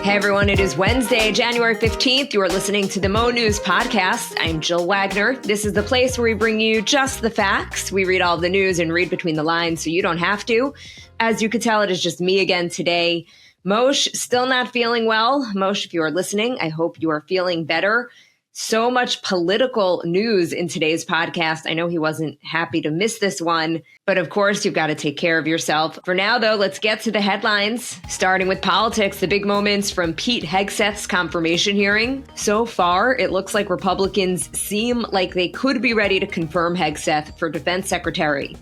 Hey everyone, it is Wednesday, January 15th. You are listening to the Mo News Podcast. I'm Jill Wagner. This is the place where we bring you just the facts. We read all the news and read between the lines so you don't have to. As you could tell, it is just me again today. Moshe, still not feeling well. Moshe, if you are listening, I hope you are feeling better. So much political news in today's podcast. I know he wasn't happy to miss this one, but of course, you've got to take care of yourself. For now, though, let's get to the headlines. Starting with politics, the big moments from Pete Hegseth's confirmation hearing. So far, it looks like Republicans seem like they could be ready to confirm Hegseth for defense secretary.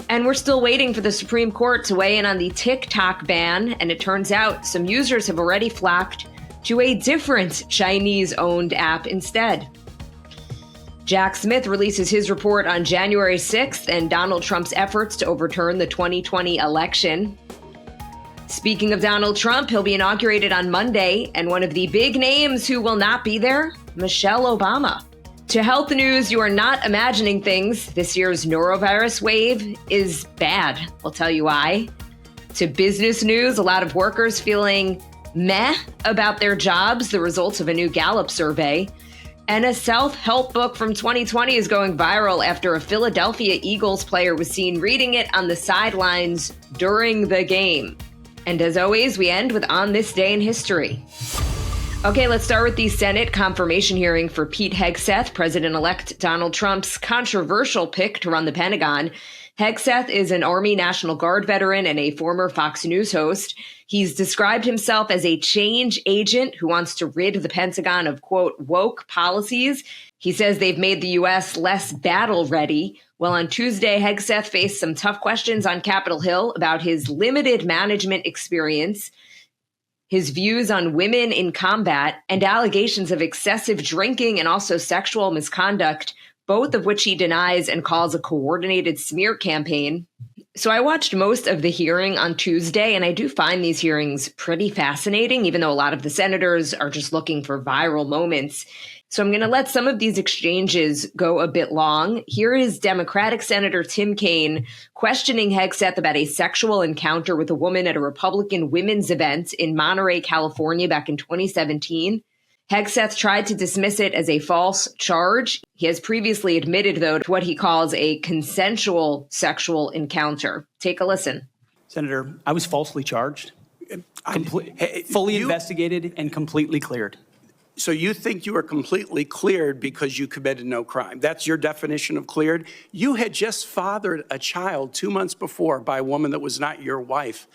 And we're still waiting for the Supreme Court to weigh in on the TikTok ban, and it turns out some users have already flocked to a different Chinese-owned app instead. Jack Smith releases his report on January 6th and Donald Trump's efforts to overturn the 2020 election. Speaking of Donald Trump, he'll be inaugurated on Monday, and one of the big names who will not be there, Michelle Obama. To health news, you are not imagining things. This year's Norovirus wave is bad. I'll tell you why. To business news, a lot of workers feeling meh about their jobs, the results of a new Gallup survey. And a self-help book from 2020 is going viral after a Philadelphia Eagles player was seen reading it on the sidelines during the game. And as always, we end with On This Day in History. Okay, let's start with the Senate confirmation hearing for Pete Hegseth, President-elect Donald Trump's controversial pick to run the Pentagon. Hegseth is an Army National Guard veteran and a former Fox News host. He's described himself as a change agent who wants to rid the Pentagon of, quote, woke policies. He says they've made the U.S. less battle ready. Well, on Tuesday, Hegseth faced some tough questions on Capitol Hill about his limited management experience, his views on women in combat, and allegations of excessive drinking and also sexual misconduct, both of which he denies and calls a coordinated smear campaign. So I watched most of the hearing on Tuesday, and I do find these hearings pretty fascinating, even though a lot of the senators are just looking for viral moments. So I'm going to let some of these exchanges go a bit long. Here is Democratic Senator Tim Kaine questioning Hegseth about a sexual encounter with a woman at a Republican women's event in Monterey, California back in 2017. Hegseth tried to dismiss it as a false charge. He has previously admitted, though, to what he calls a consensual sexual encounter. Take a listen. Senator, I was falsely charged, fully investigated, and completely cleared. So you think you were completely cleared because you committed no crime? That's your definition of cleared? You had just fathered a child 2 months before by a woman that was not your wife.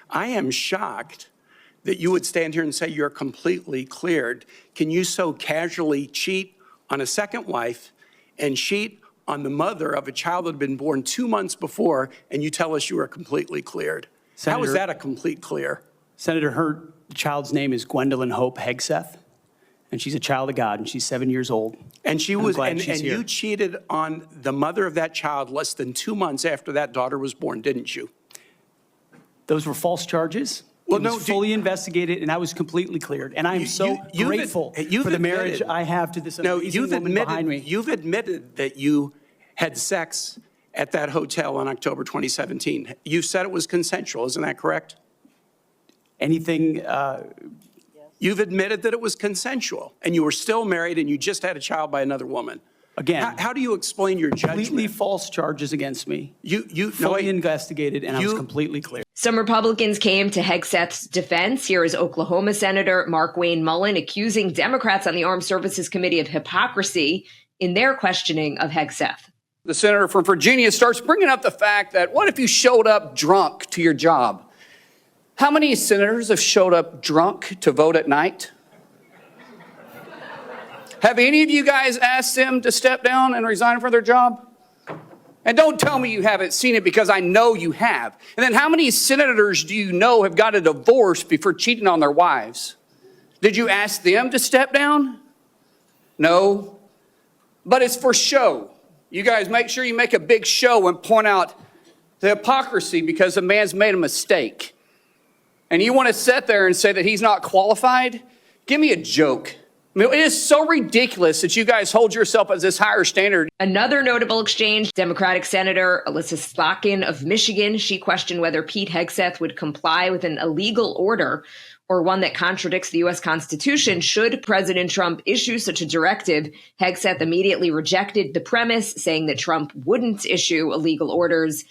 I am shocked that you would stand here and say you're completely cleared. Can you so casually cheat on a second wife and cheat on the mother of a child that had been born 2 months before, and you tell us you are completely cleared? Senator, how is that a complete clear? Senator, her child's name is Gwendolyn Hope Hegseth, and she's a child of God, and she's 7 years old. And she was, and you cheated on the mother of that child less than 2 months after that daughter was born, didn't you? Those were false charges. Well, it was fully investigated, and I was completely cleared. And I am so grateful for the marriage I have to this amazing woman behind me. You've admitted that you had sex at that hotel in October 2017. You said it was consensual, isn't that correct? Anything? You've admitted that it was consensual, and you were still married, and you just had a child by another woman. Again, how do you explain your judgment? Completely false charges against me. You fully investigated, and I was completely clear. Some Republicans came to Hegseth's defense. Here is Oklahoma Senator Mark Wayne Mullen accusing Democrats on the Armed Services Committee of hypocrisy in their questioning of Hegseth. The senator from Virginia starts bringing up the fact that what if you showed up drunk to your job? How many senators have showed up drunk to vote at night? Have any of you guys asked them to step down and resign from their job? And don't tell me you haven't seen it, because I know you have. And then how many senators do you know have got a divorce before cheating on their wives? Did you ask them to step down? No. But it's for show. You guys make sure you make a big show and point out the hypocrisy because a man's made a mistake. And you want to sit there and say that he's not qualified? Give me a joke. I mean, it is so ridiculous that you guys hold yourself as this higher standard. Another notable exchange, Democratic Senator Alyssa Slotkin of Michigan, she questioned whether Pete Hegseth would comply with an illegal order or one that contradicts the U.S. Constitution should President Trump issue such a directive. Hegseth immediately rejected the premise, saying that Trump wouldn't issue illegal orders.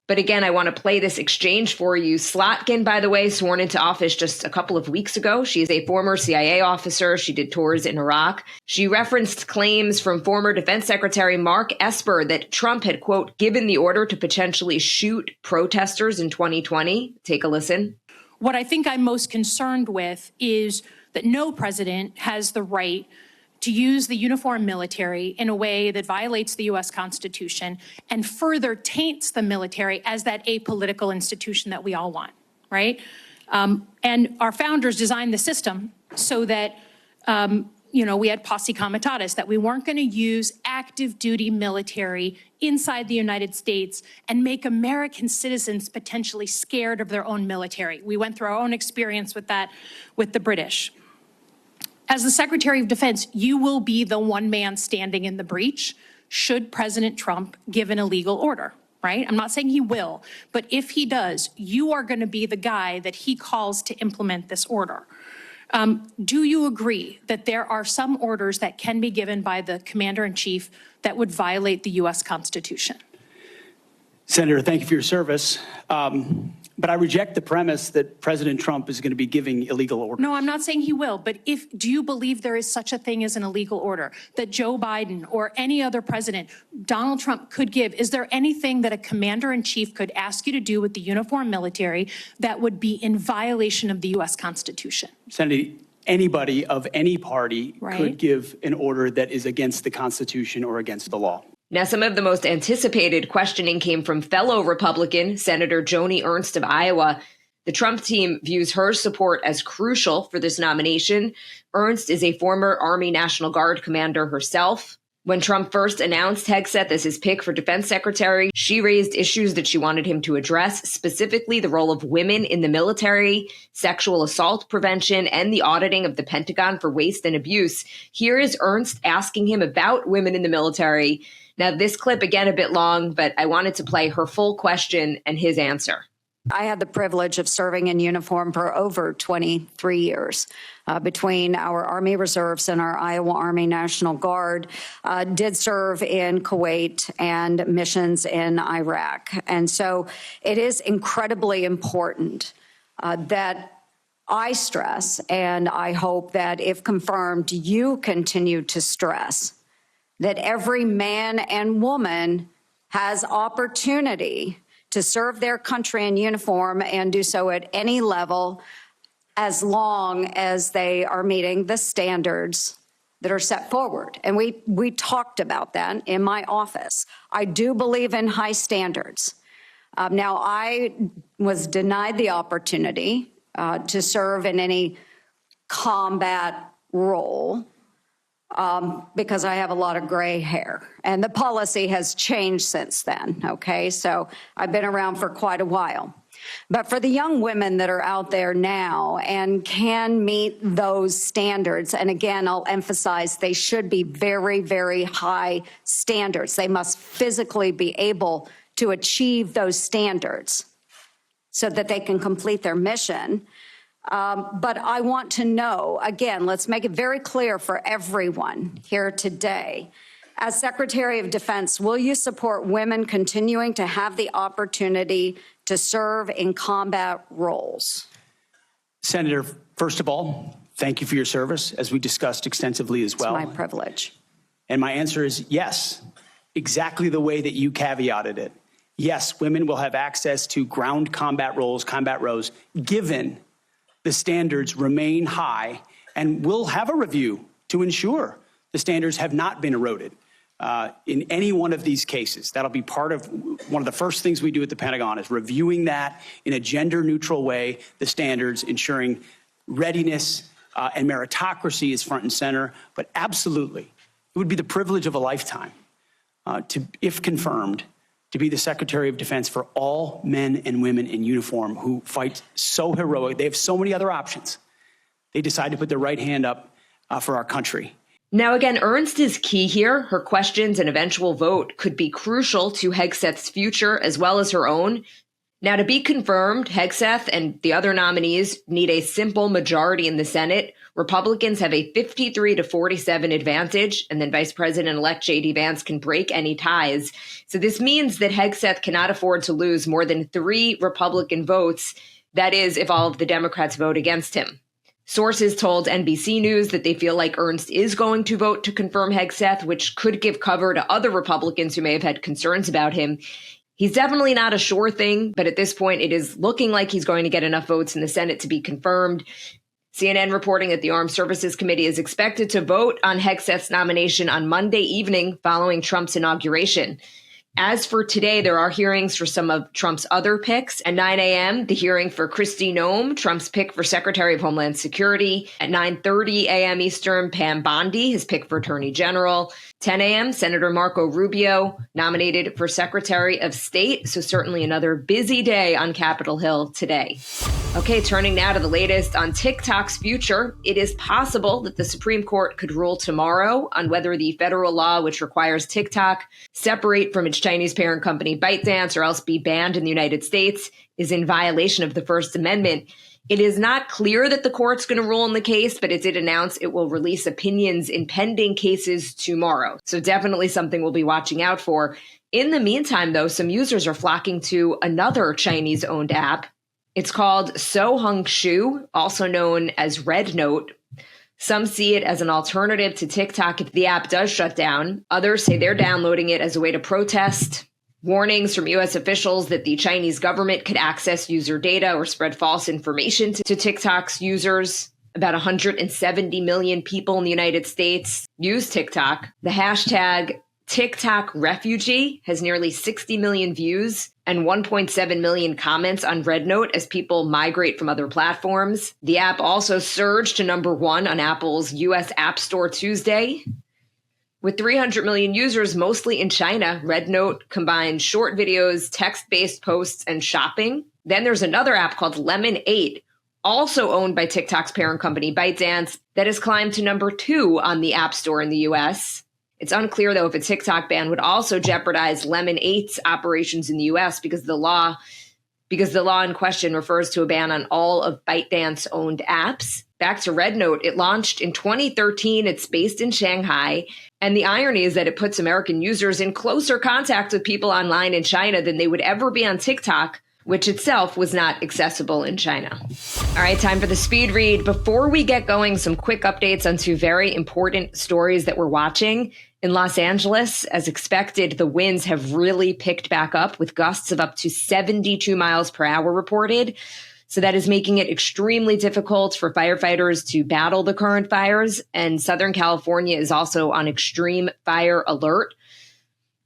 But again, I want to play this exchange for you. Slotkin, by the way, sworn into office just a couple of weeks ago. She is a former CIA officer. She did tours in Iraq. She referenced claims from former Defense Secretary Mark Esper that Trump had, quote, given the order to potentially shoot protesters in 2020. Take a listen. What I think I'm most concerned with is that no president has the right to use the uniformed military in a way that violates the U.S. Constitution and further taints the military as that apolitical institution that we all want, right? And our founders designed the system so that, we had posse comitatus, that we weren't going to use active duty military inside the United States and make American citizens potentially scared of their own military. We went through our own experience with that with the British. As the Secretary of Defense, you will be the one man standing in the breach should President Trump give an illegal order, right? I'm not saying he will, but if he does, you are going to be the guy that he calls to implement this order. Do you agree that there are some orders that can be given by the Commander-in-Chief that would violate the U.S. Constitution? Senator, thank you for your service. But I reject the premise that President Trump is going to be giving illegal orders. No, I'm not saying he will, but do you believe there is such a thing as an illegal order that Joe Biden or any other president, Donald Trump, could give? Is there anything that a commander-in-chief could ask you to do with the uniformed military that would be in violation of the U.S. Constitution? Senator, anybody of any party could give an order that is against the Constitution or against the law. Now, some of the most anticipated questioning came from fellow Republican Senator Joni Ernst of Iowa. The Trump team views her support as crucial for this nomination. Ernst is a former Army National Guard commander herself. When Trump first announced Hegseth as his pick for defense secretary, she raised issues that she wanted him to address, specifically the role of women in the military, sexual assault prevention, and the auditing of the Pentagon for waste and abuse. Here is Ernst asking him about women in the military. Now, this clip, again, a bit long, but I wanted to play her full question and his answer. I had the privilege of serving in uniform for over 23 years between our Army Reserves and our Iowa Army National Guard, did serve in Kuwait and missions in Iraq. And so it is incredibly important that I stress, and I hope that if confirmed, you continue to stress, that every man and woman has opportunity to serve their country in uniform and do so at any level as long as they are meeting the standards that are set forward. And we talked about that in my office. I do believe in high standards. Now, I was denied the opportunity to serve in any combat role because I have a lot of gray hair. And the policy has changed since then, okay? So I've been around for quite a while. But for the young women that are out there now and can meet those standards, and again, I'll emphasize they should be very, very high standards. They must physically be able to achieve those standards so that they can complete their mission. But I want to know, again, let's make it very clear for everyone here today. As Secretary of Defense, will you support women continuing to have the opportunity to serve in combat roles? Senator, first of all, thank you for your service, as we discussed extensively as well. It's my privilege. And my answer is yes, exactly the way that you caveated it. Yes, women will have access to ground combat roles, given the standards remain high, and we'll have a review to ensure the standards have not been eroded in any one of these cases. That'll be part of one of the first things we do at the Pentagon, is reviewing that in a gender-neutral way, the standards, ensuring readiness and meritocracy is front and center. But absolutely, it would be the privilege of a lifetime to, if confirmed, to be the Secretary of Defense for all men and women in uniform who fight so heroic. They have so many other options. They decide to put their right hand up for our country. Now, again, Ernst is key here. Her questions and eventual vote could be crucial to Hegseth's future as well as her own. Now, to be confirmed, Hegseth and the other nominees need a simple majority in the Senate. Republicans have a 53-47 advantage, and then Vice President-elect J.D. Vance can break any ties. So this means that Hegseth cannot afford to lose more than 3 Republican votes. That is, if all of the Democrats vote against him. Sources told NBC News that they feel like Ernst is going to vote to confirm Hegseth, which could give cover to other Republicans who may have had concerns about him. He's definitely not a sure thing, but at this point, it is looking like he's going to get enough votes in the Senate to be confirmed. CNN reporting that the Armed Services Committee is expected to vote on Hegseth's nomination on Monday evening following Trump's inauguration. As for today, there are hearings for some of Trump's other picks. At 9 a.m., the hearing for Kristi Noem, Trump's pick for Secretary of Homeland Security. At 9:30 a.m. Eastern, Pam Bondi, his pick for Attorney General. 10 a.m., Senator Marco Rubio, nominated for Secretary of State. So certainly another busy day on Capitol Hill today. Okay, turning now to the latest on TikTok's future. It is possible that the Supreme Court could rule tomorrow on whether the federal law, which requires TikTok separate from its Chinese parent company ByteDance or else be banned in the United States, is in violation of the First Amendment. It is not clear that the court's going to rule in the case, but it did announce it will release opinions in pending cases tomorrow. So definitely something we'll be watching out for. In the meantime, though, some users are flocking to another Chinese-owned app. It's called Sohongshu, also known as RedNote. Some see it as an alternative to TikTok if the app does shut down. Others say they're downloading it as a way to protest. Warnings from U.S. officials that the Chinese government could access user data or spread false information to TikTok's users. About 170 million people in the United States use TikTok. The hashtag TikTok refugee has nearly 60 million views and 1.7 million comments on RedNote as people migrate from other platforms. The app also surged to #1 on Apple's U.S. App Store Tuesday. With 300 million users, mostly in China, RedNote combines short videos, text-based posts, and shopping. Then there's another app called Lemon8, also owned by TikTok's parent company ByteDance, that has climbed to #2 on the App Store in the U.S. It's unclear, though, if a TikTok ban would also jeopardize Lemon8's operations in the U.S. because the law in question refers to a ban on all of ByteDance-owned apps. Back to RedNote, it launched in 2013. It's based in Shanghai. And the irony is that it puts American users in closer contact with people online in China than they would ever be on TikTok, which itself was not accessible in China. All right, time for the speed read. Before we get going, some quick updates on 2 very important stories that we're watching. In Los Angeles, as expected, the winds have really picked back up with gusts of up to 72 miles per hour reported. So that is making it extremely difficult for firefighters to battle the current fires. And Southern California is also on extreme fire alert.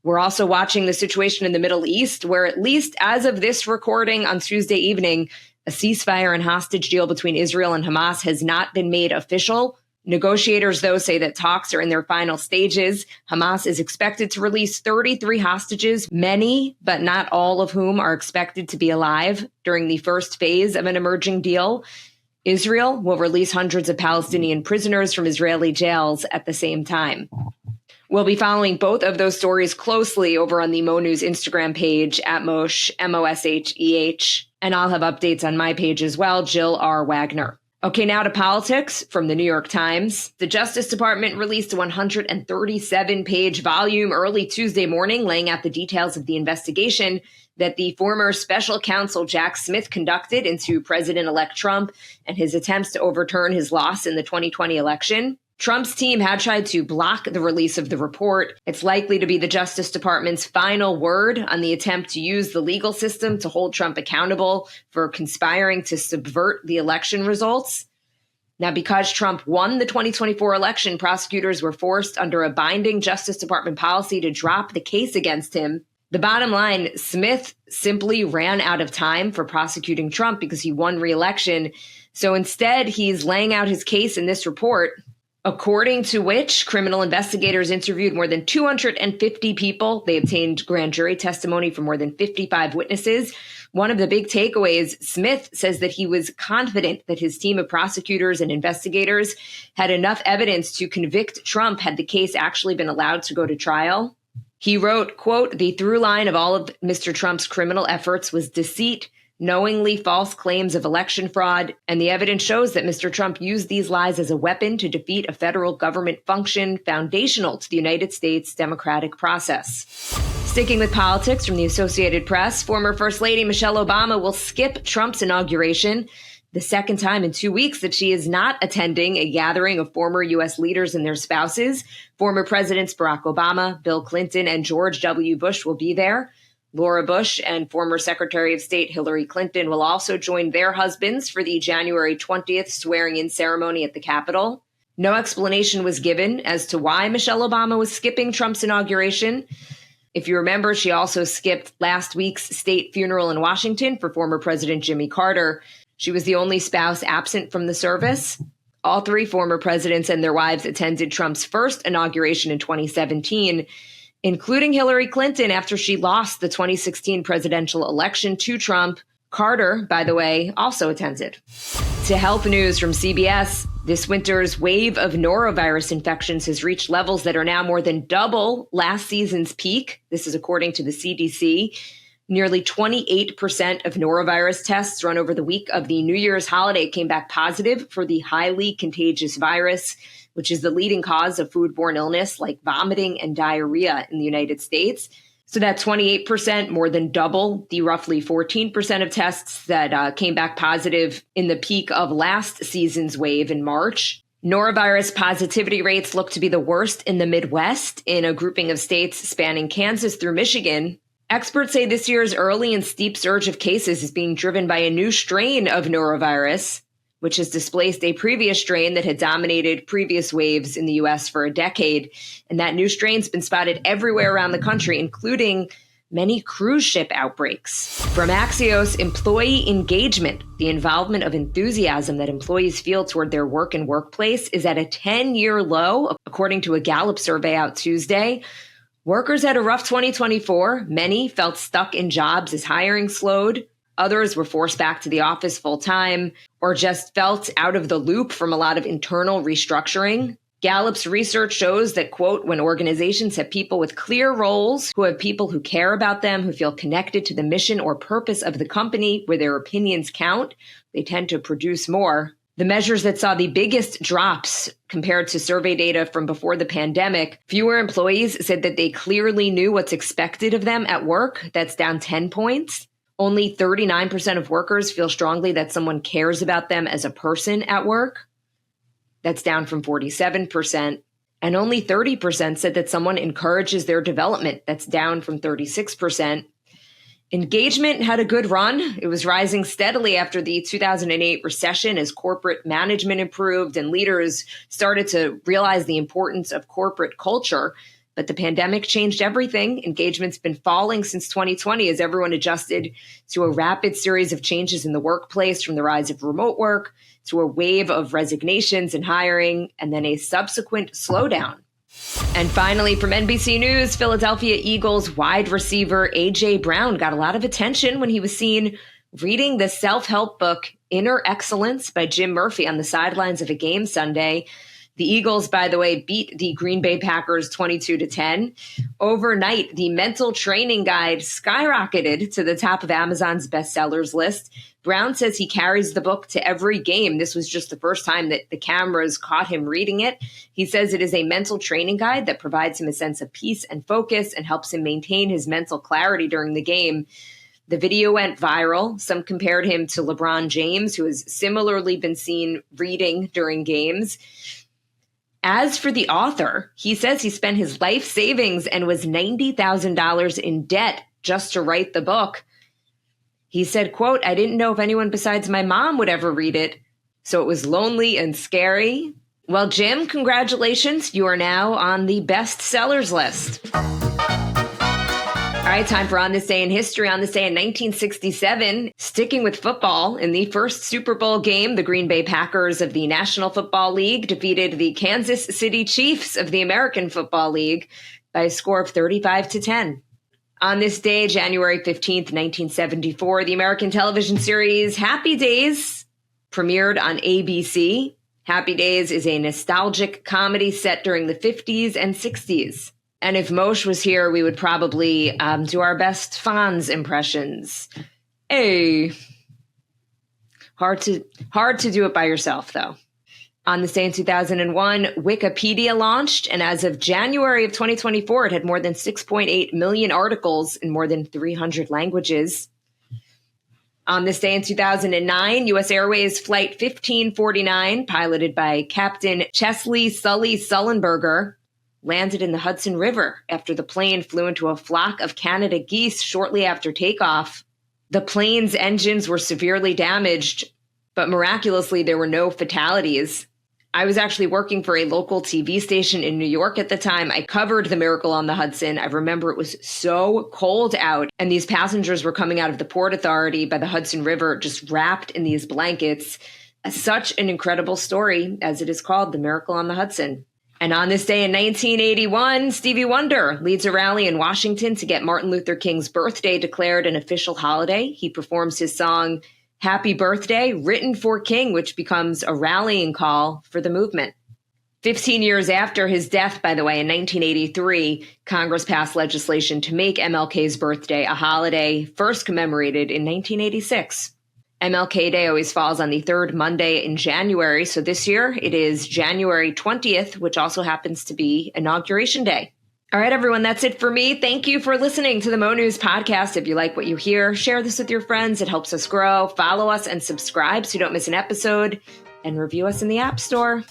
We're also watching the situation in the Middle East, where at least as of this recording on Tuesday evening, a ceasefire and hostage deal between Israel and Hamas has not been made official. Negotiators, though, say that talks are in their final stages. Hamas is expected to release 33 hostages, many, but not all of whom are expected to be alive during the first phase of an emerging deal. Israel will release hundreds of Palestinian prisoners from Israeli jails at the same time. We'll be following both of those stories closely over on the Mo News Instagram page at Mosh, Mosheh, and I'll have updates on my page as well, Jill R. Wagner. Okay, now to politics from the New York Times. The Justice Department released a 137-page volume early Tuesday morning laying out the details of the investigation that the former special counsel Jack Smith conducted into President-elect Trump and his attempts to overturn his loss in the 2020 election. Trump's team had tried to block the release of the report. It's likely to be the Justice Department's final word on the attempt to use the legal system to hold Trump accountable for conspiring to subvert the election results. Now, because Trump won the 2024 election, prosecutors were forced under a binding Justice Department policy to drop the case against him. The bottom line, Smith simply ran out of time for prosecuting Trump because he won re-election. So instead, he's laying out his case in this report, according to which criminal investigators interviewed more than 250 people. They obtained grand jury testimony from more than 55 witnesses One of the big takeaways, Smith says that he was confident that his team of prosecutors and investigators had enough evidence to convict Trump had the case actually been allowed to go to trial. He wrote, quote, "The through line of all of Mr. Trump's criminal efforts was deceit, knowingly false claims of election fraud, and the evidence shows that Mr. Trump used these lies as a weapon to defeat a federal government function foundational to the United States democratic process." Sticking with politics from the Associated Press, former First Lady Michelle Obama will skip Trump's inauguration, the second time in 2 weeks that she is not attending a gathering of former U.S. leaders and their spouses. Former Presidents Barack Obama, Bill Clinton, and George W. Bush will be there. Laura Bush and former Secretary of State Hillary Clinton will also join their husbands for the January 20th swearing-in ceremony at the Capitol. No explanation was given as to why Michelle Obama was skipping Trump's inauguration. If you remember, she also skipped last week's state funeral in Washington for former President Jimmy Carter. She was the only spouse absent from the service. All three former presidents and their wives attended Trump's first inauguration in 2017, including Hillary Clinton after she lost the 2016 presidential election to Trump. Carter, by the way, also attended. To health news from CBS, this winter's wave of norovirus infections has reached levels that are now more than double last season's peak. This is according to the CDC. Nearly 28% of norovirus tests run over the week of the New Year's holiday came back positive for the highly contagious virus, which is the leading cause of foodborne illness like vomiting and diarrhea in the United States. So that 28%, more than double the roughly 14% of tests that came back positive in the peak of last season's wave in March. Norovirus positivity rates look to be the worst in the Midwest in a grouping of states spanning Kansas through Michigan. Experts say this year's early and steep surge of cases is being driven by a new strain of norovirus, which has displaced a previous strain that had dominated previous waves in the U.S. for a decade. And that new strain's been spotted everywhere around the country, including many cruise ship outbreaks. From Axios, employee engagement, the involvement of enthusiasm that employees feel toward their work and workplace, is at a 10-year low, according to a Gallup survey out Tuesday. Workers had a rough 2024. Many felt stuck in jobs as hiring slowed. Others were forced back to the office full time or just felt out of the loop from a lot of internal restructuring. Gallup's research shows that, quote, when organizations have people with clear roles, who have people who care about them, who feel connected to the mission or purpose of the company, where their opinions count, they tend to produce more. The measures that saw the biggest drops compared to survey data from before the pandemic, fewer employees said that they clearly knew what's expected of them at work. That's down 10 points. Only 39% of workers feel strongly that someone cares about them as a person at work. That's down from 47%. And only 30% said that someone encourages their development. That's down from 36%. Engagement had a good run. It was rising steadily after the 2008 recession as corporate management improved and leaders started to realize the importance of corporate culture. But the pandemic changed everything. Engagement's been falling since 2020 as everyone adjusted to a rapid series of changes in the workplace, from the rise of remote work to a wave of resignations and hiring, and then a subsequent slowdown. And finally, from NBC News, Philadelphia Eagles wide receiver A.J. Brown got a lot of attention when he was seen reading the self-help book Inner Excellence by Jim Murphy on the sidelines of a game Sunday. The Eagles, by the way, beat the Green Bay Packers 22-10. Overnight, the mental training guide skyrocketed to the top of Amazon's bestsellers list. Brown says he carries the book to every game. This was just the first time that the cameras caught him reading it. He says it is a mental training guide that provides him a sense of peace and focus and helps him maintain his mental clarity during the game. The video went viral. Some compared him to LeBron James, who has similarly been seen reading during games. As for the author, he says he spent his life savings and was $90,000 in debt just to write the book. He said, quote, I didn't know if anyone besides my mom would ever read it, so it was lonely and scary. Well, Jim, congratulations. You are now on the bestsellers list. All right, time for On This Day in History. On this day in 1967, sticking with football, in the first Super Bowl game, the Green Bay Packers of the National Football League defeated the Kansas City Chiefs of the American Football League by a score of 35-10. On this day, January 15th, 1974, the American television series Happy Days premiered on ABC. Happy Days is a nostalgic comedy set during the 50s and 60s. And if Moshe was here, we would probably do our best Fonz impressions. Hey. Hard to do it by yourself, though. On this day in 2001, Wikipedia launched, and as of January of 2024, it had more than 6.8 million articles in more than 300 languages. On this day in 2009, U.S. Airways Flight 1549, piloted by Captain Chesley Sully Sullenberger, landed in the Hudson River after the plane flew into a flock of Canada geese shortly after takeoff. The plane's engines were severely damaged, but miraculously, there were no fatalities. I was actually working for a local TV station in New York at the time. I covered the miracle on the Hudson. I remember it was so cold out, and these passengers were coming out of the Port Authority by the Hudson River, just wrapped in these blankets. Such an incredible story, as it is called, the miracle on the Hudson. And on this day in 1981, Stevie Wonder leads a rally in Washington to get Martin Luther King's birthday declared an official holiday. He performs his song, Happy Birthday, written for King, which becomes a rallying call for the movement. 15 years after his death, by the way, in 1983, Congress passed legislation to make MLK's birthday a holiday, first commemorated in 1986. MLK Day always falls on the third Monday in January, so this year it is January 20th, which also happens to be Inauguration Day. All right, everyone, that's it for me. Thank you for listening to the Mo News Podcast. If you like what you hear, share this with your friends. It helps us grow. Follow us and subscribe so you don't miss an episode, and review us in the App Store.